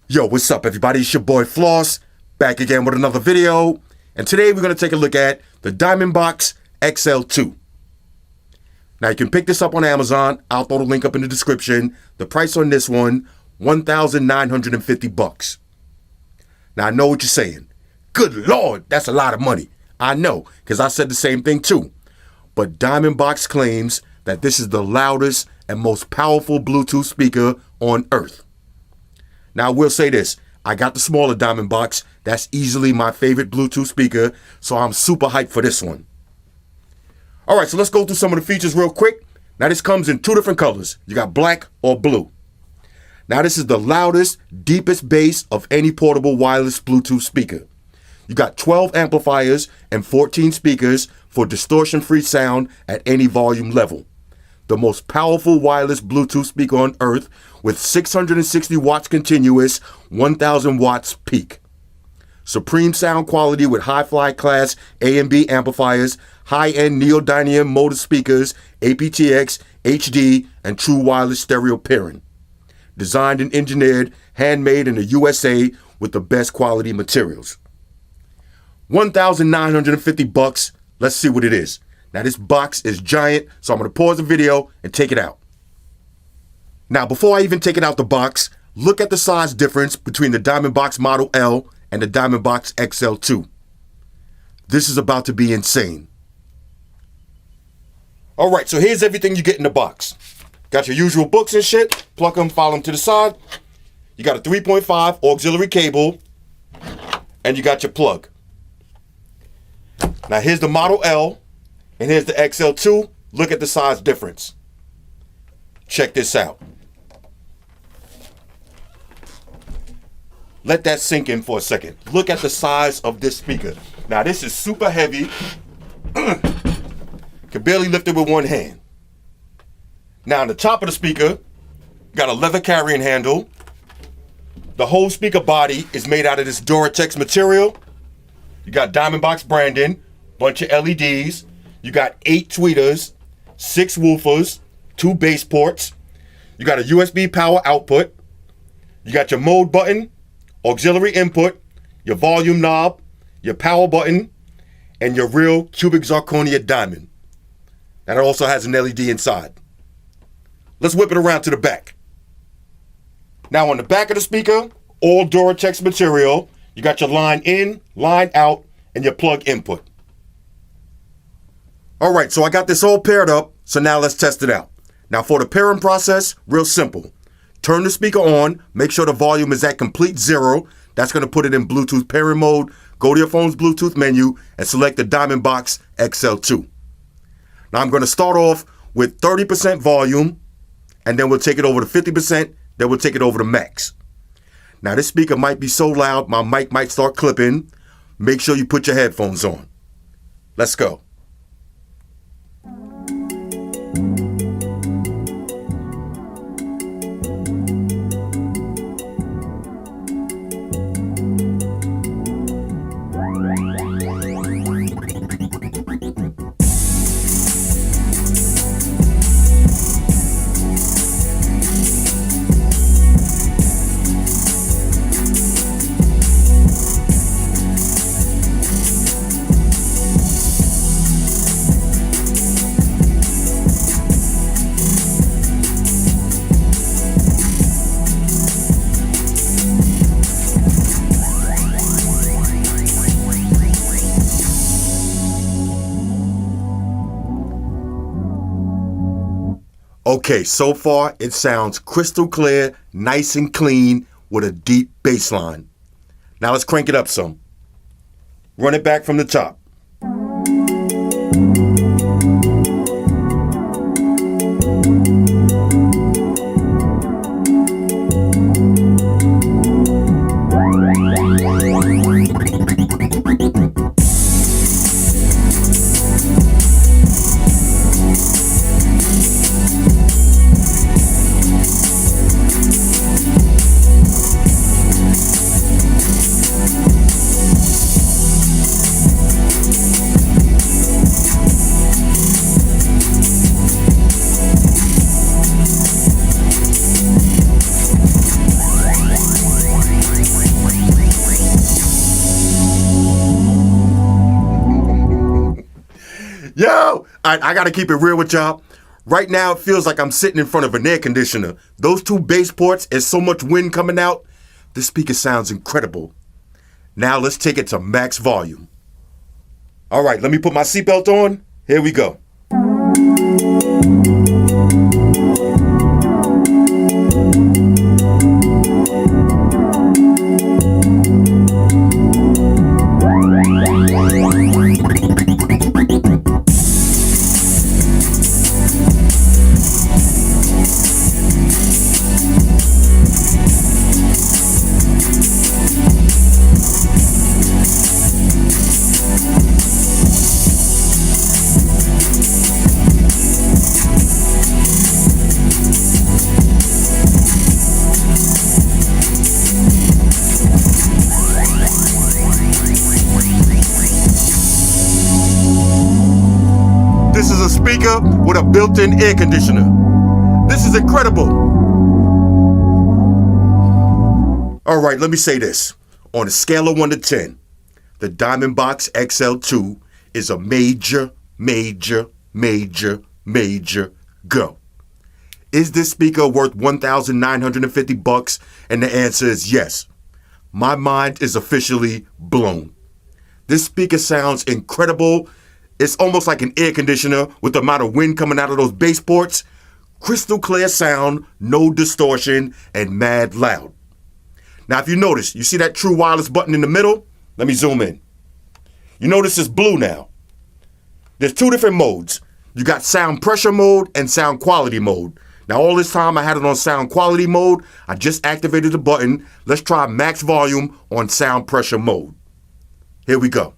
Yo, what's up everybody? It's your boy Floss, back again with another video. And today we're going to take a look at the DiamondBoxx XL2. Now you can pick this up on Amazon. I'll throw the link up in the description. The price on this one, $1,950. Now I know what you're saying. Good Lord, that's a lot of money. I know, because I said the same thing too. But DiamondBoxx claims that this is the loudest and most powerful Bluetooth speaker on earth. Now, I will say this. I got the smaller DiamondBoxx. That's easily my favorite Bluetooth speaker, so I'm super hyped for this one. All right, so let's go through some of the features real quick. Now, this comes in two different colors. You got black or blue. Now, this is the loudest, deepest bass of any portable wireless Bluetooth speaker. You got 12 amplifiers and 14 speakers for distortion-free sound at any volume level. The most powerful wireless Bluetooth speaker on earth with 660 watts continuous, 1000 watts peak. Supreme sound quality with hi-fi class A and B amplifiers, high-end neodymium motor speakers, aptX, HD, and true wireless stereo pairing. Designed and engineered, handmade in the USA with the best quality materials. $1,950. Let's see what it is. Now this box is giant, so I'm going to pause the video and take it out. Now before I even take it out the box, look at the size difference between the DiamondBoxx Model L and the DiamondBoxx XL2. This is about to be insane. Alright, so here's everything you get in the box. Got your usual books and shit, plug them, file them to the side. You got a 3.5 auxiliary cable, and you got your plug. Now here's the Model L. And here's the XL2. Look at the size difference. Check this out. Let that sink in for a second. Look at the size of this speaker. Now this is super heavy. Can barely lift it with one hand. Now on the top of the speaker, got a leather carrying handle. The whole speaker body is made out of this Duratex material. You got DiamondBoxx branding, bunch of LEDs. You got 8 tweeters, 6 woofers, 2 bass ports. You got a USB power output. You got your mode button, auxiliary input, your volume knob, your power button, and your real cubic zirconia diamond. And it also has an LED inside. Let's whip it around to the back. Now on the back of the speaker, all Duratex material. You got your line in, line out, and your plug input. All right, so I got this all paired up, so now let's test it out. Now for the pairing process, real simple. Turn the speaker on, make sure the volume is at complete 0. That's going to put it in Bluetooth pairing mode. Go to your phone's Bluetooth menu and select the DiamondBoxx XL2. Now I'm going to start off with 30% volume, and then we'll take it over to 50%, then we'll take it over to max. Now this speaker might be so loud, my mic might start clipping. Make sure you put your headphones on. Let's go. Okay, so far it sounds crystal clear, nice and clean with a deep bass line. Now let's crank it up some. Run it back from the top. Yo, I gotta keep it real with y'all. Right now, it feels like I'm sitting in front of an air conditioner. Those two bass ports and so much wind coming out. This speaker sounds incredible. Now let's take it to max volume. All right, let me put my seatbelt on. Here we go. This is a speaker with a built-in air conditioner. This is incredible. All right, let me say this. On a scale of 1 to 10, the DiamondBoxx XL2 is a major go. Is this speaker worth $1,950? And the answer is yes. My mind is officially blown. This speaker sounds incredible. It's almost like an air conditioner with the amount of wind coming out of those bass ports. Crystal clear sound, no distortion, and mad loud. Now, if you notice, you see that true wireless button in the middle? Let me zoom in. You notice it's blue now. There's two different modes. You got sound pressure mode and sound quality mode. Now, all this time I had it on sound quality mode. I just activated the button. Let's try max volume on sound pressure mode. Here we go.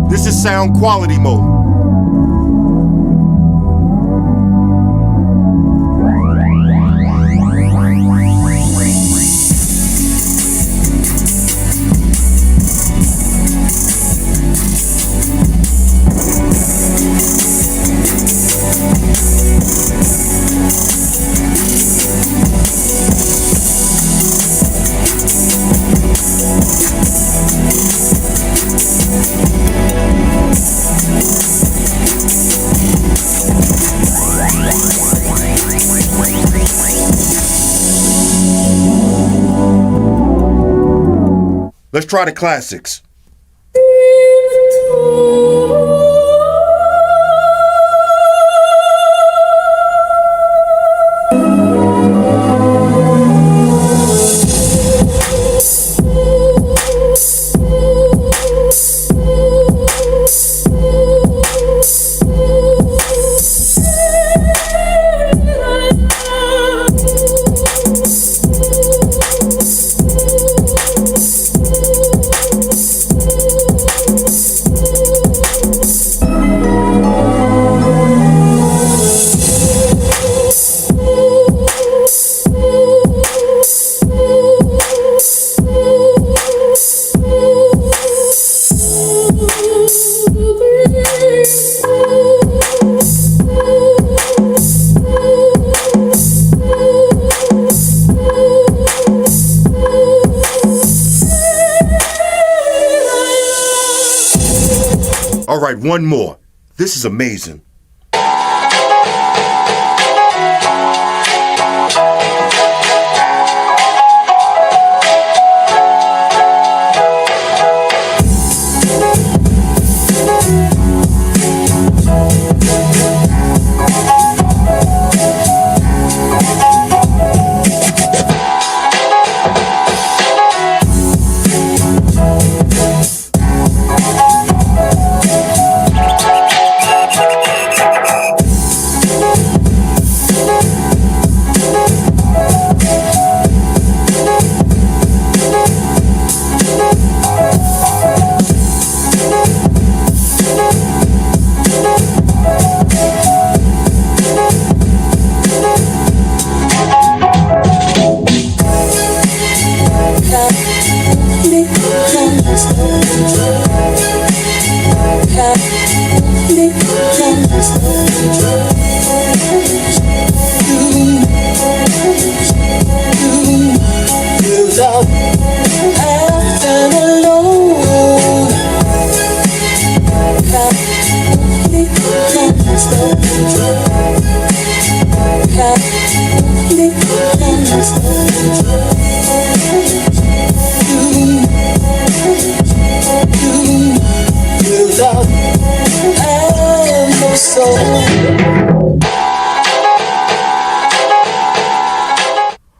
This is sound quality mode. Let's try the classics. All right, one more. This is amazing.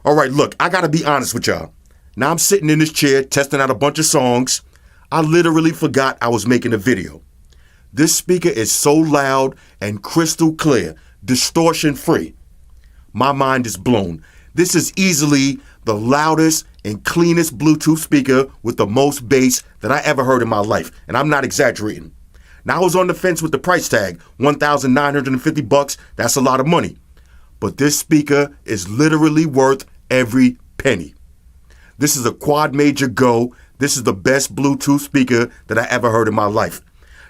Alright, look, I gotta be honest with y'all. Now I'm sitting in this chair testing out a bunch of songs. I literally forgot I was making a video. This speaker is so loud and crystal clear, distortion free. My mind is blown. This is easily the loudest and cleanest Bluetooth speaker with the most bass that I ever heard in my life, and I'm not exaggerating. Now I was on the fence with the price tag, $1,950, that's a lot of money. But this speaker is literally worth every penny. This is a Quad Major Go. This is the best Bluetooth speaker that I ever heard in my life.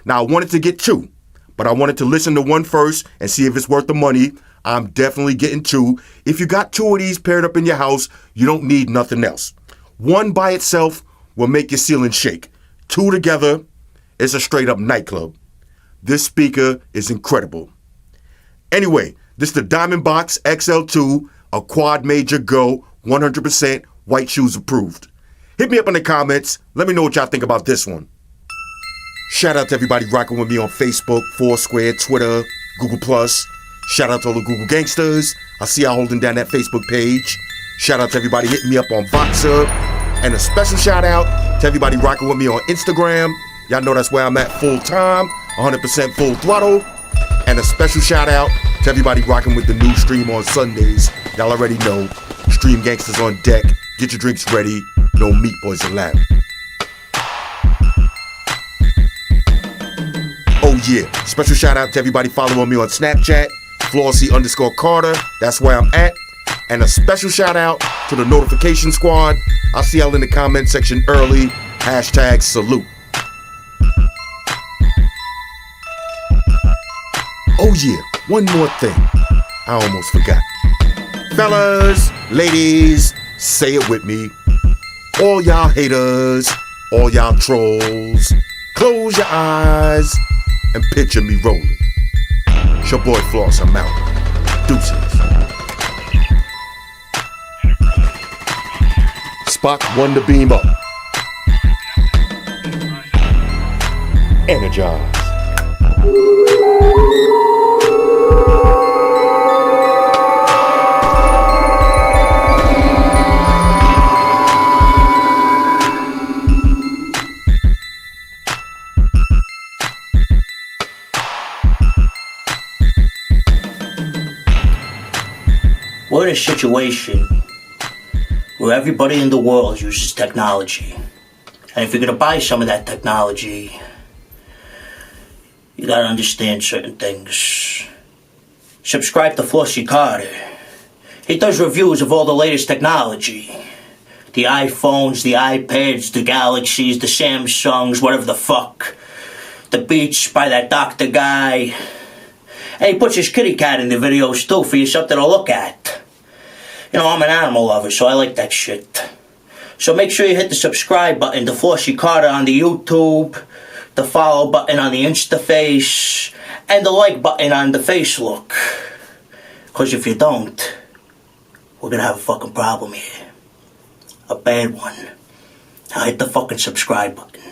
Now I wanted to get two, but I wanted to listen to one first and see if it's worth the money. I'm definitely getting two. If you got two of these paired up in your house, you don't need nothing else. One by itself will make your ceiling shake. Two together, it's a straight up nightclub. This speaker is incredible. Anyway, this is the DiamondBoxx XL2, a Quad Major Go, 100% white shoes approved. Hit me up in the comments. Let me know what y'all think about this one. Shout out to everybody rocking with me on Facebook, Foursquare, Twitter, Google+. Shout out to all the Google gangsters. I see y'all holding down that Facebook page. Shout out to everybody hitting me up on Voxer. And a special shout out to everybody rocking with me on Instagram. Y'all know that's where I'm at full time, 100% full throttle. And a special shout out to everybody rocking with the new stream on Sundays. Y'all already know, Stream Gangsters on deck. Get your drinks ready. No meat boys allowed. Oh yeah, special shout out to everybody following me on Snapchat, Flossy_Carter, that's where I'm at. And a special shout out to the notification squad. I'll see y'all in the comment section early. #salute. Oh yeah, one more thing. I almost forgot. Fellas, ladies, say it with me. All y'all haters, all y'all trolls, close your eyes and picture me rolling. It's your boy Floss, I'm out. Deuces. Spock won the beam up. Energize. We're in a situation where everybody in the world uses technology. And if you're going to buy some of that technology, you got to understand certain things. Subscribe to Flossy Carter. He does reviews of all the latest technology. The iPhones, the iPads, the Galaxies, the Samsungs, whatever the fuck. The Beats by that doctor guy. And he puts his kitty cat in the videos too for you something to look at. You know, I'm an animal lover, so I like that shit. So make sure you hit the subscribe button to Flossy Carter on the YouTube, the follow button on the Instaface, and the like button on the Facebook. Because if you don't, we're gonna have a fucking problem here. A bad one. Now hit the fucking subscribe button.